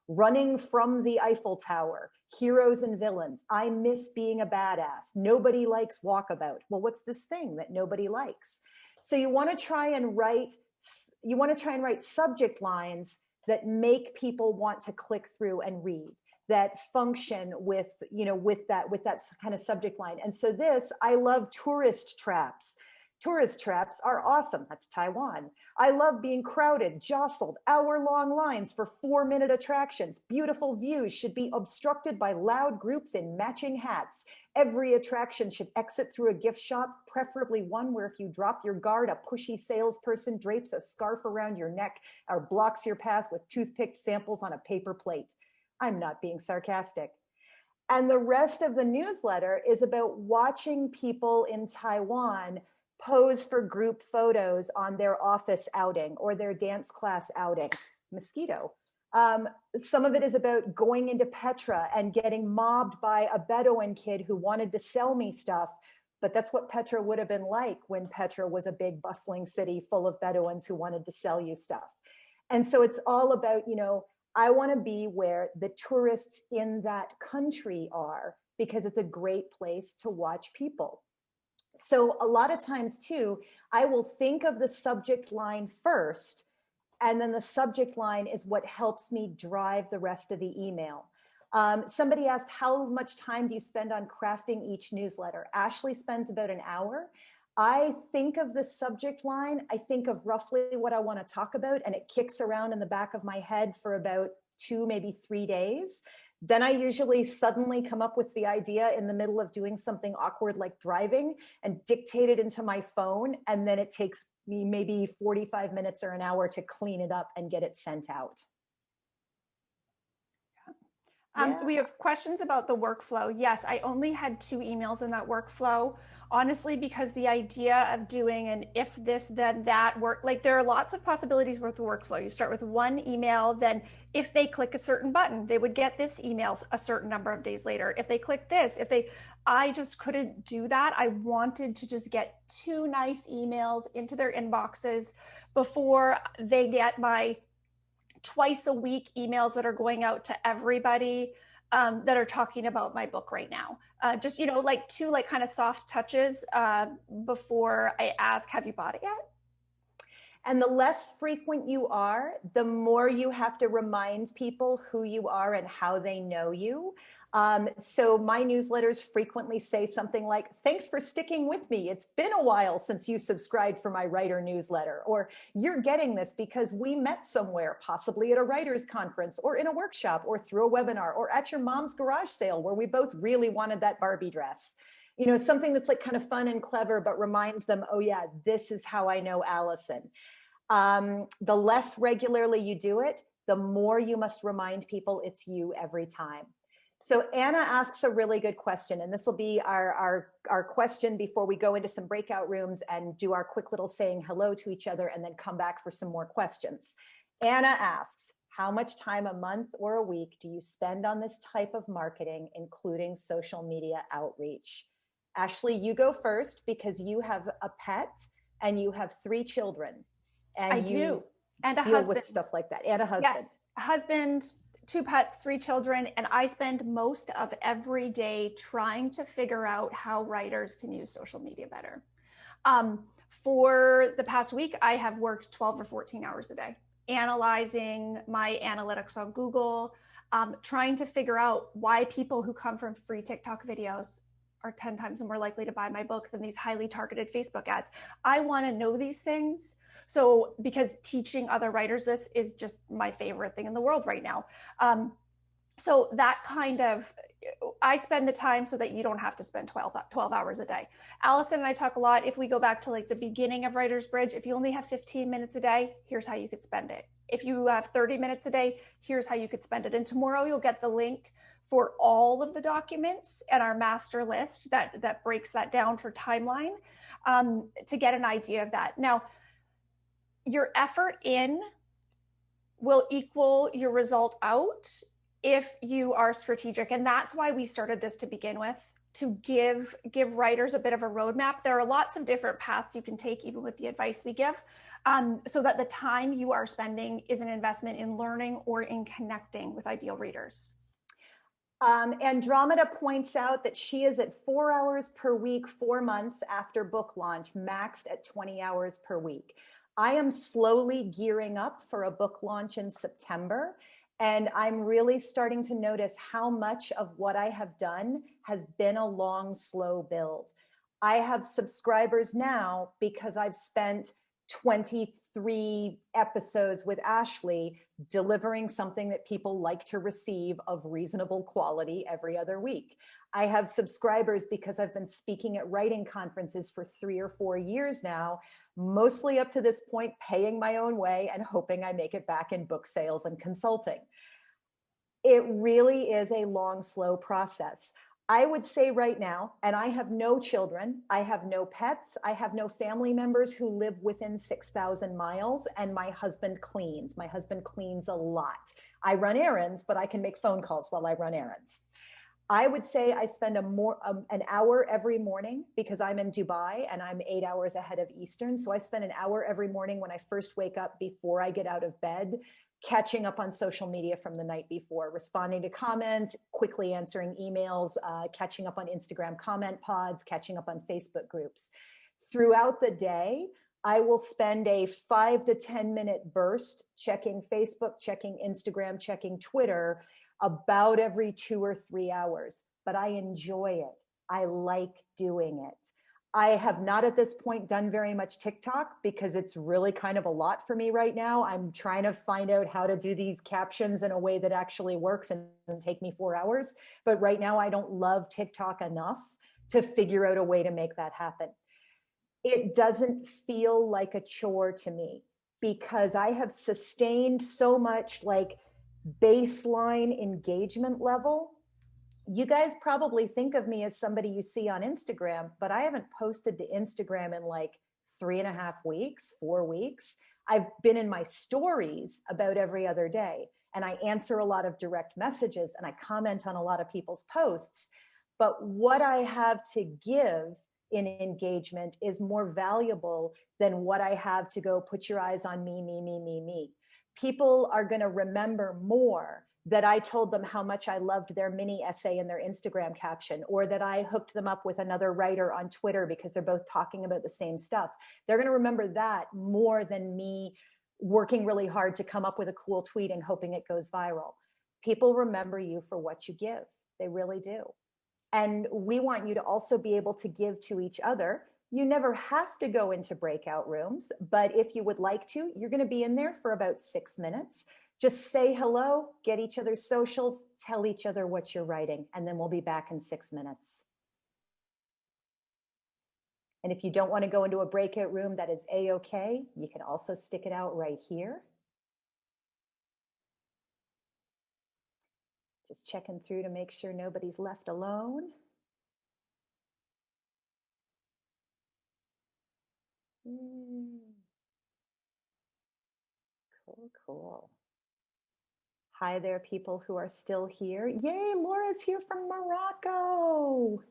Running from the Eiffel Tower, heroes and villains. I miss being a badass. Nobody likes walkabout. Well, what's this thing that nobody likes? So you want to try and write subject lines that make people want to click through and read, that function with that kind of subject line. And so I love tourist traps. Tourist traps are awesome. That's Taiwan. I love being crowded, jostled, hour-long lines for 4-minute attractions. Beautiful views should be obstructed by loud groups in matching hats. Every attraction should exit through a gift shop, preferably one where if you drop your guard, a pushy salesperson drapes a scarf around your neck or blocks your path with toothpicked samples on a paper plate. I'm not being sarcastic. And the rest of the newsletter is about watching people in Taiwan pose for group photos on their office outing or their dance class outing. Mosquito. Some of it is about going into Petra and getting mobbed by a Bedouin kid who wanted to sell me stuff. But that's what Petra would have been like when Petra was a big bustling city full of Bedouins who wanted to sell you stuff. And so it's all about, I want to be where the tourists in that country are, because it's a great place to watch people. So a lot of times too, I will think of the subject line first, and then the subject line is what helps me drive the rest of the email. Somebody asked, how much time do you spend on crafting each newsletter? Ashleigh spends about an hour. I think of the subject line, I think of roughly what I want to talk about, and it kicks around in the back of my head for about 2, maybe 3 days. Then I usually suddenly come up with the idea in the middle of doing something awkward like driving and dictate it into my phone. And then it takes me maybe 45 minutes or an hour to clean it up and get it sent out. We have questions about the workflow. Yes, I only had 2 emails in that workflow, honestly, because the idea of doing an if this, then that work, like there are lots of possibilities with the workflow. You start with 1 email, then if they click a certain button, they would get this email a certain number of days later. If they click this, I just couldn't do that. I wanted to just get 2 nice emails into their inboxes before they get my twice a week emails that are going out to everybody that are talking about my book right now. Just, like two like kind of soft touches before I ask, have you bought it yet? And the less frequent you are, the more you have to remind people who you are and how they know you. So my newsletters frequently say something like, thanks for sticking with me. It's been a while since you subscribed for my writer newsletter, or you're getting this because we met somewhere, possibly at a writer's conference or in a workshop or through a webinar or at your mom's garage sale where we both really wanted that Barbie dress. Something that's like kind of fun and clever, but reminds them, oh yeah, this is how I know Allison. The less regularly you do it, the more you must remind people it's you every time. So Anna asks a really good question, and this will be our question before we go into some breakout rooms and do our quick little saying hello to each other and then come back for some more questions. Anna asks, how much time a month or a week do you spend on this type of marketing, including social media outreach? Ashleigh, you go first because you have a pet and you have 3 children. And I do. And a deal husband. with stuff like that. And a husband. Yes, a husband, 2 pets, 3 children. And I spend most of every day trying to figure out how writers can use social media better. For the past week, I have worked 12 or 14 hours a day, analyzing my analytics on Google, trying to figure out why people who come from free TikTok videos are 10 times more likely to buy my book than these highly targeted Facebook ads. I want to know these things. So because teaching other writers this is just my favorite thing in the world right now. So that kind of, I spend the time so that you don't have to spend 12 hours a day. Allison and I talk a lot. If we go back to like the beginning of Writer's Bridge, if you only have 15 minutes a day, here's how you could spend it. If you have 30 minutes a day, here's how you could spend it. And tomorrow you'll get the link for all of the documents and our master list that breaks that down for timeline to get an idea of that. Now, your effort in will equal your result out if you are strategic. And that's why we started this to begin with, to give writers a bit of a roadmap. There are lots of different paths you can take, even with the advice we give, so that the time you are spending is an investment in learning or in connecting with ideal readers. Andromeda points out that she is at 4 hours per week, 4 months after book launch, maxed at 20 hours per week. I am slowly gearing up for a book launch in September, and I'm really starting to notice how much of what I have done has been a long, slow build. I have subscribers now because I've spent 23 episodes with Ashleigh delivering something that people like to receive of reasonable quality every other week. I have subscribers because I've been speaking at writing conferences for 3 or 4 years now, mostly up to this point, paying my own way and hoping I make it back in book sales and consulting. It really is a long, slow process. I would say right now, and I have no children, I have no pets, I have no family members who live within 6,000 miles, and my husband cleans. My husband cleans a lot. I run errands, but I can make phone calls while I run errands. I would say I spend an hour every morning because I'm in Dubai and I'm 8 hours ahead of Eastern. So I spend an hour every morning when I first wake up before I get out of bed, catching up on social media from the night before, responding to comments, quickly answering emails, catching up on Instagram comment pods, catching up on Facebook groups. Throughout the day, I will spend a 5 to 10 minute burst checking Facebook, checking Instagram, checking Twitter about every 2 or 3 hours, but I enjoy it. I like doing it. I have not at this point done very much TikTok because it's really kind of a lot for me right now. I'm trying to find out how to do these captions in a way that actually works and doesn't take me 4 hours. But right now I don't love TikTok enough to figure out a way to make that happen. It doesn't feel like a chore to me because I have sustained so much like baseline engagement level. You guys probably think of me as somebody you see on Instagram, but I haven't posted to Instagram in like 3.5 weeks, 4 weeks. I've been in my stories about every other day, and I answer a lot of direct messages and I comment on a lot of people's posts. But what I have to give in engagement is more valuable than what I have to go put your eyes on me, me, me, me, me. people are going to remember more that I told them how much I loved their mini essay in their Instagram caption, or that I hooked them up with another writer on Twitter because they're both talking about the same stuff. They're going to remember that more than me working really hard to come up with a cool tweet and hoping it goes viral. People remember you for what you give. They really do. And we want you to also be able to give to each other. You never have to go into breakout rooms, but if you would like to, you're going to be in there for about 6 minutes. Just say hello, get each other's socials, tell each other what you're writing, and then we'll be back in 6 minutes. And if you don't want to go into a breakout room, that is a-okay. You can also stick it out right here. Just checking through to make sure nobody's left alone. Cool, cool. Hi there, people who are still here. Yay, Laura's here from Morocco.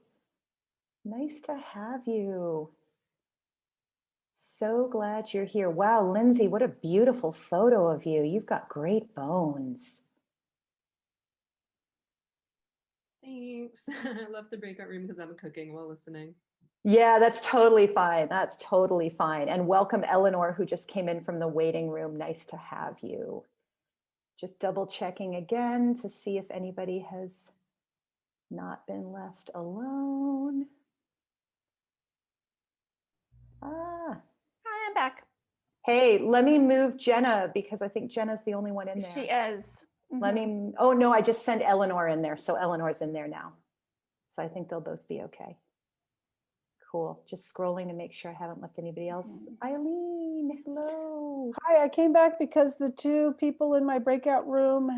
Nice to have you. So glad you're here. Wow, Lindsay, what a beautiful photo of you. You've got great bones. Thanks. I left the breakout room because I'm cooking while listening. Yeah, that's totally fine. That's totally fine. And welcome, Eleanor, who just came in from the waiting room. Nice to have you. Just double checking again to see if anybody has not been left alone. Ah. Hi, I'm back. Hey, let me move Jenna because I think Jenna's the only one in there. She is. Let me, oh no, I just sent Eleanor in there. So Eleanor's in there now. So I think they'll both be okay. Cool. Just scrolling to make sure I haven't left anybody else. Eileen, hello. Hi, I came back because the two people in my breakout room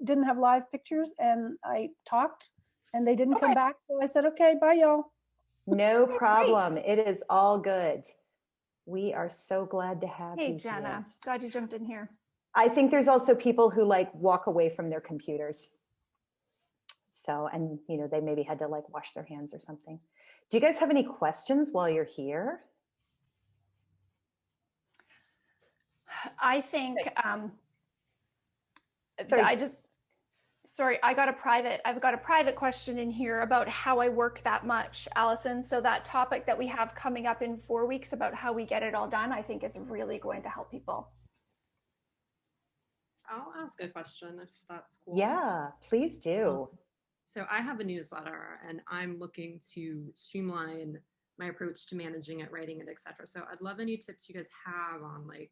didn't have live pictures, and I talked and they didn't come back. So I said, okay, bye y'all. No problem. It is all good. We are so glad to have you. Hey, Jenna, here. glad you jumped in here. I think there's also people who like walk away from their computers. So, and you know, they maybe had to like wash their hands or something. Do you guys have any questions while you're here? I think Sorry. I've got a private question in here about how I work that much, Allison. So that topic that we have coming up in 4 weeks about how we get it all done, I think is really going to help people. I'll ask a question if that's cool. Yeah, please do. So I have a newsletter and I'm looking to streamline my approach to managing it, writing it, etc. So I'd love any tips you guys have on like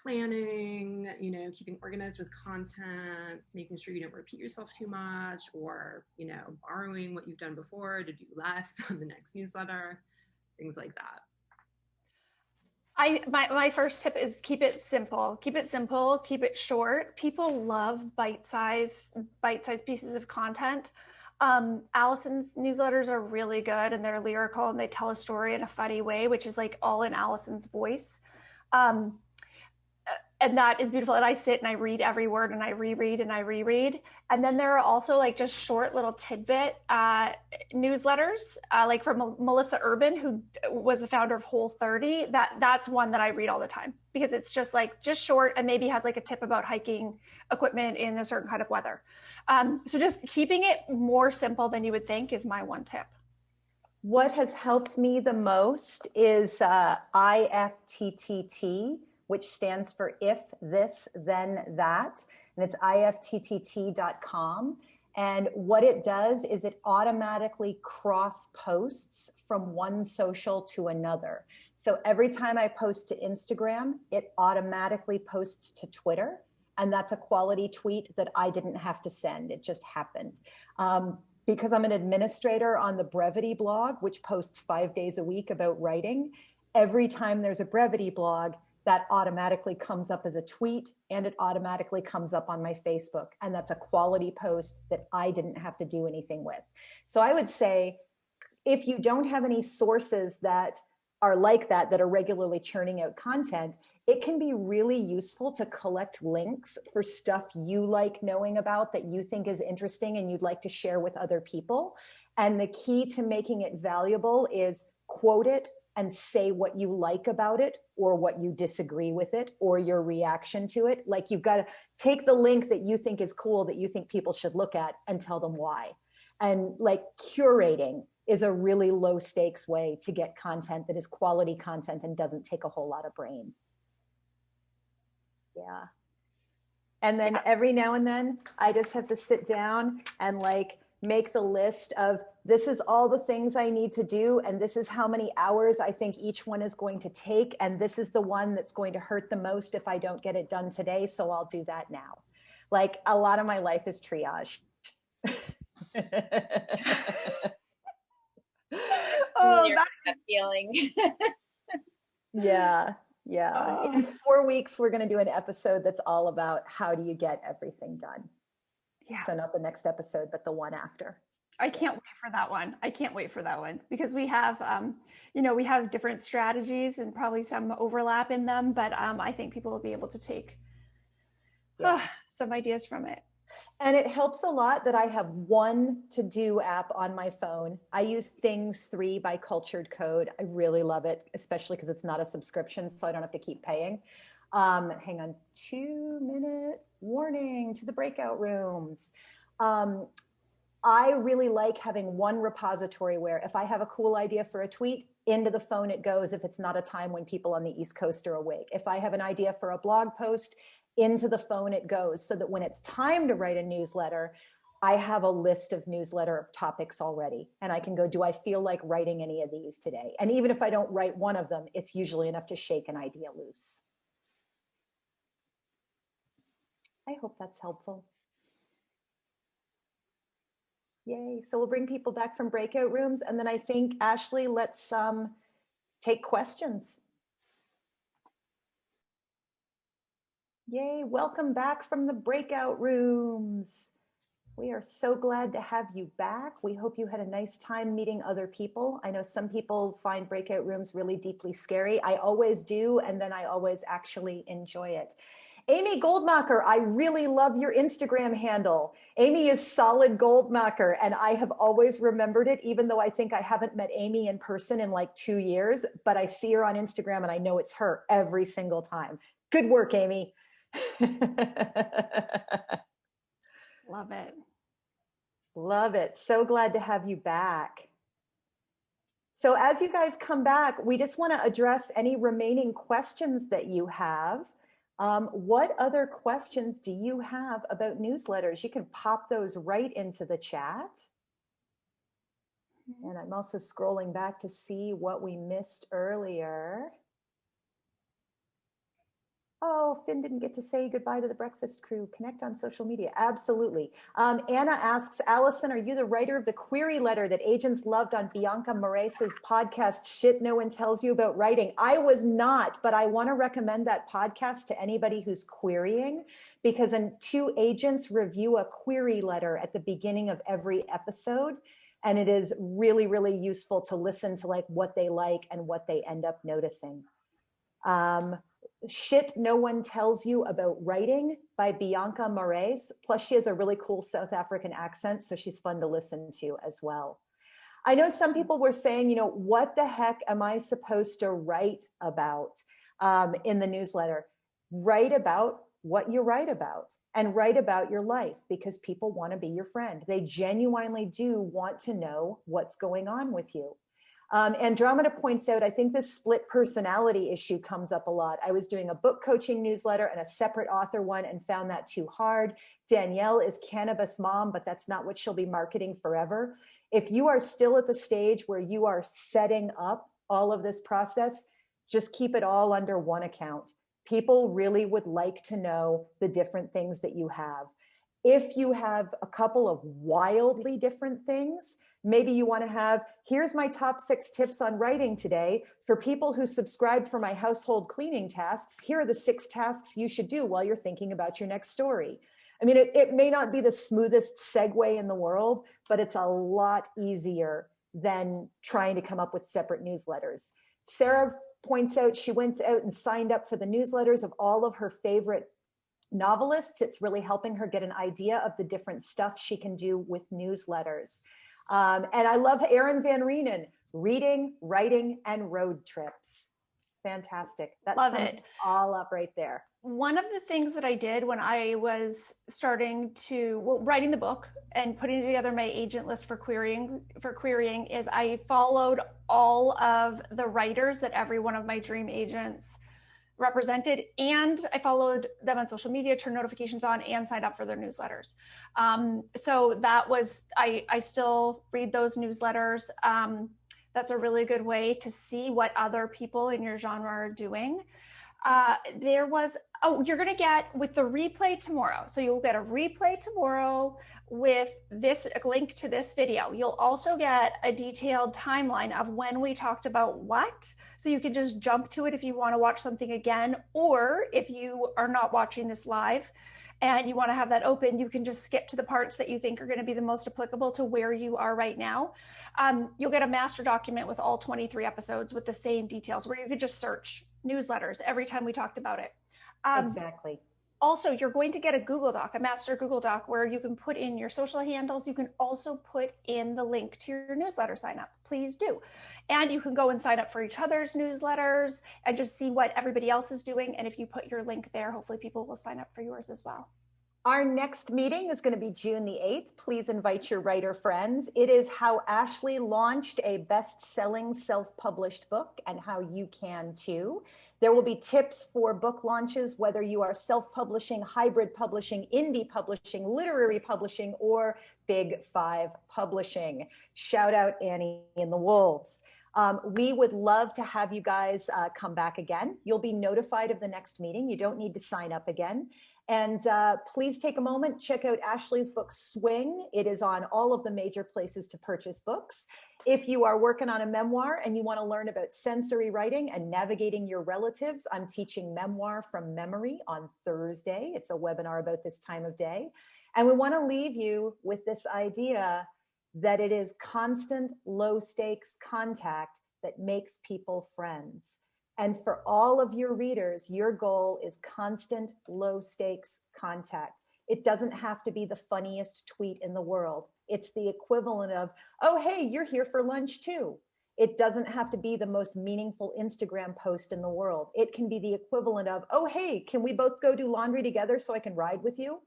planning, you know, keeping organized with content, making sure you don't repeat yourself too much, or, you know, borrowing what you've done before to do less on the next newsletter, things like that. My first tip is keep it simple, keep it short. People love bite-sized pieces of content. Allison's newsletters are really good and they're lyrical and they tell a story in a funny way, which is like all in Allison's voice. And that is beautiful. And I sit and I read every word and I reread and I reread. And then there are also like just short little tidbit newsletters, like from Melissa Urban, who was the founder of Whole30. That's one that I read all the time because it's just short and maybe has like a tip about hiking equipment in a certain kind of weather. So just keeping it more simple than you would think is my one tip. What has helped me the most is IFTTT, which stands for if this, then that. And it's ifttt.com. And what it does is it automatically cross posts from one social to another. So every time I post to Instagram, it automatically posts to Twitter. And that's a quality tweet that I didn't have to send. It just happened. Because I'm an administrator on the Brevity blog, which posts 5 days a week about writing, every time there's a Brevity blog, that automatically comes up as a tweet and it automatically comes up on my Facebook. And that's a quality post that I didn't have to do anything with. So I would say, if you don't have any sources that are like that are regularly churning out content, it can be really useful to collect links for stuff you like knowing about that you think is interesting and you'd like to share with other people. And the key to making it valuable is quote it, and say what you like about it or what you disagree with it or your reaction to it. Like you've got to take the link that you think is cool, that you think people should look at, and tell them why. And like curating is a really low stakes way to get content that is quality content and doesn't take a whole lot of brain. Yeah. And then every now and then I just have to sit down and like make the list of, this is all the things I need to do, and this is how many hours I think each one is going to take, and this is the one that's going to hurt the most if I don't get it done today, so I'll do that now. Like a lot of my life is triage. Oh, that feeling. Yeah. Oh. In 4 weeks, we're going to do an episode that's all about how do you get everything done. Yeah. So not the next episode, but the one after. I can't wait for that one. I can't wait for that one because we have, we have different strategies and probably some overlap in them, but I think people will be able to take some ideas from it. And it helps a lot that I have one to-do app on my phone. I use Things 3 by Cultured Code. I really love it, especially because it's not a subscription, so I don't have to keep paying. Hang on, 2-minute warning to the breakout rooms. I really like having one repository where if I have a cool idea for a tweet, into the phone it goes if it's not a time when people on the East Coast are awake. If I have an idea for a blog post, into the phone it goes, so that when it's time to write a newsletter, I have a list of newsletter topics already. And I can go, do I feel like writing any of these today? And even if I don't write one of them, it's usually enough to shake an idea loose. I hope that's helpful. Yay. So we'll bring people back from breakout rooms. And then I think, Ashleigh, let's take questions. Yay. Welcome back from the breakout rooms. We are so glad to have you back. We hope you had a nice time meeting other people. I know some people find breakout rooms really deeply scary. I always do. And then I always actually enjoy it. Amy Goldmacher, I really love your Instagram handle. Amy is Solid Goldmacher, and I have always remembered it, even though I think I haven't met Amy in person in like 2 years, but I see her on Instagram and I know it's her every single time. Good work, Amy. Love it. Love it. So glad to have you back. So as you guys come back, we just want to address any remaining questions that you have. What other questions do you have about newsletters? You can pop those right into the chat. And I'm also scrolling back to see what we missed earlier. Oh, Finn didn't get to say goodbye to the breakfast crew. Connect on social media. Absolutely. Anna asks, Allison, are you the writer of the query letter that agents loved on Bianca Moraes' podcast, Shit No One Tells You About Writing? I was not, but I want to recommend that podcast to anybody who's querying, because two agents review a query letter at the beginning of every episode. And it is really, really useful to listen to like what they like and what they end up noticing. Shit No One Tells You About Writing by Bianca Moraes. Plus she has a really cool South African accent, so she's fun to listen to as well. I know some people were saying, what the heck am I supposed to write about in the newsletter? Write about what you write about and write about your life, because people want to be your friend. They genuinely do want to know what's going on with you. Andromeda points out, I think this split personality issue comes up a lot. I was doing a book coaching newsletter and a separate author one and found that too hard. Danielle is cannabis mom, but that's not what she'll be marketing forever. If you are still at the stage where you are setting up all of this process, just keep it all under one account. People really would like to know the different things that you have. If you have a couple of wildly different things, maybe you want to have, here's my top 6 tips on writing today. For people who subscribe for my household cleaning tasks, here are the 6 tasks you should do while you're thinking about your next story. I mean, it may not be the smoothest segue in the world, but it's a lot easier than trying to come up with separate newsletters. Sarah points out she went out and signed up for the newsletters of all of her favorite novelists. It's really helping her get an idea of the different stuff she can do with newsletters. And I love Erin Van Reenen. reading, writing, and road trips. Fantastic. That Love sums it. all up right there. One of the things that I did when I was starting to, writing the book and putting together my agent list for querying is I followed all of the writers that every one of my dream agents represented, and I followed them on social media, turned notifications on, and signed up for their newsletters. So that was, I still read those newsletters. That's a really good way to see what other people in your genre are doing. You're going to get with the replay tomorrow. So you'll get a replay tomorrow with a link to this video. You'll also get a detailed timeline of when we talked about what. So you can just jump to it if you want to watch something again, or if you are not watching this live and you want to have that open, you can just skip to the parts that you think are going to be the most applicable to where you are right now. You'll get a master document with all 23 episodes with the same details where you could just search newsletters every time we talked about it. Exactly. Also, you're going to get a Google Doc, a master Google Doc, where you can put in your social handles. You can also put in the link to your newsletter sign up. Please do. And you can go and sign up for each other's newsletters and just see what everybody else is doing. And if you put your link there, hopefully people will sign up for yours as well. Our next meeting is going to be June the 8th. Please invite your writer friends. It is how Ashleigh launched a best-selling self-published book and how you can too. There will be tips for book launches, whether you are self-publishing, hybrid publishing, indie publishing, literary publishing, or Big Five publishing. Shout out Annie and the Wolves. We would love to have you guys come back again. You'll be notified of the next meeting. You don't need to sign up again. And please take a moment, check out Ashleigh's book, Swing. It is on all of the major places to purchase books. If you are working on a memoir and you want to learn about sensory writing and navigating your relatives, I'm teaching Memoir from Memory on Thursday. It's a webinar about this time of day. And we want to leave you with this idea that it is constant, low stakes contact that makes people friends. And for all of your readers, your goal is constant, low stakes contact. It doesn't have to be the funniest tweet in the world. It's the equivalent of, oh, hey, you're here for lunch too. It doesn't have to be the most meaningful Instagram post in the world. It can be the equivalent of, oh, hey, can we both go do laundry together so I can ride with you?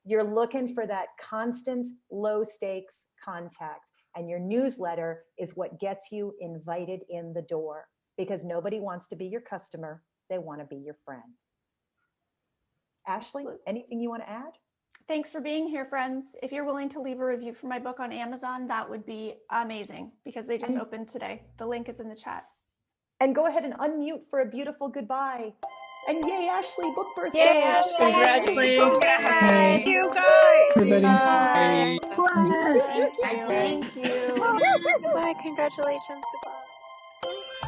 You're looking for that constant, low stakes contact. And your newsletter is what gets you invited in the door. Because nobody wants to be your customer. They want to be your friend. Ashleigh, anything you want to add? Thanks for being here, friends. If you're willing to leave a review for my book on Amazon, that would be amazing because they just opened today. The link is in the chat. And go ahead and unmute for a beautiful goodbye. And yay, Ashleigh, book birthday. Yay, Ashleigh. Congratulations. Thank you, guys. Everybody. Thank you. Goodbye. Congratulations. Goodbye.